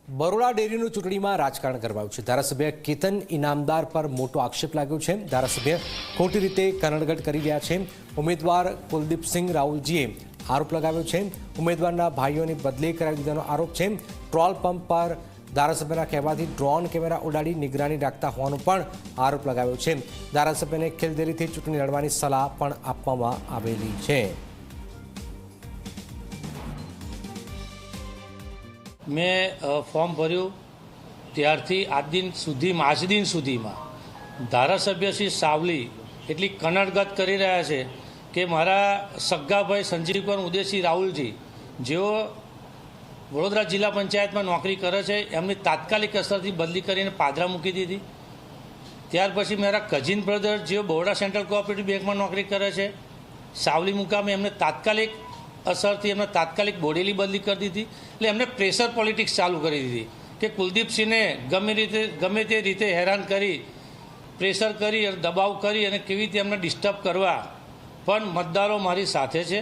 બરોડા ડેરીનું ચૂંટણીમાં રાજકારણ કરવાયું છે। ધારાસભ્ય કેતન ઇનામદાર પર મોટો આક્ષેપ લાગ્યો છે। ધારાસભ્ય ખોટી રીતે કનડગત કરી રહ્યા છે। ઉમેદવાર કુલદીપસિંહ રાહુલજીએ આરોપ લગાવ્યો છે। ઉમેદવારના ભાઈઓને બદલી કરાવી દીધાનો આરોપ છે। પેટ્રોલ પંપ પર ધારાસભ્યના કહેવાથી ડ્રોન કેમેરા ઉડાડી નિગરાની રાખતા હોવાનો પણ આરોપ લગાવ્યો છે। ધારાસભ્યને ખેલદેરીથી ચૂંટણી લડવાની સલાહ પણ આપવામાં આવેલી છે। મેં ફોર્મ ભર્યું ત્યારથી આજ દિન સુધીમાં ધારાસભ્ય શ્રી સાવલી એટલી કનડગત કરી રહ્યા છે કે મારા સગ્ગાભાઈ સંજીવકુમાર ઉદયસિંહ રાહુલજી જેઓ વડોદરા જિલ્લા પંચાયતમાં નોકરી કરે છે એમની તાત્કાલિક અસરથી બદલી કરીને પાદરા મૂકી દીધી। ત્યાર પછી મારા કઝિન બ્રધર જેઓ બરોડા સેન્ટ્રલ કોઓપરેટિવ બેંકમાં નોકરી કરે છે સાવલી મુકામે એમને તાત્કાલિક અસરથી એમને તાત્કાલિક બોડેલી બદલી કરી દીધી। એટલે એમને પ્રેશર પોલિટિક્સ ચાલુ કરી દીધી કે કુલદીપસિંહને ગમે તે રીતે હેરાન કરી પ્રેશર કરી અને દબાવ કરી અને કેવી રીતે એમને ડિસ્ટર્બ કરવા। પણ મતદારો મારી સાથે છે।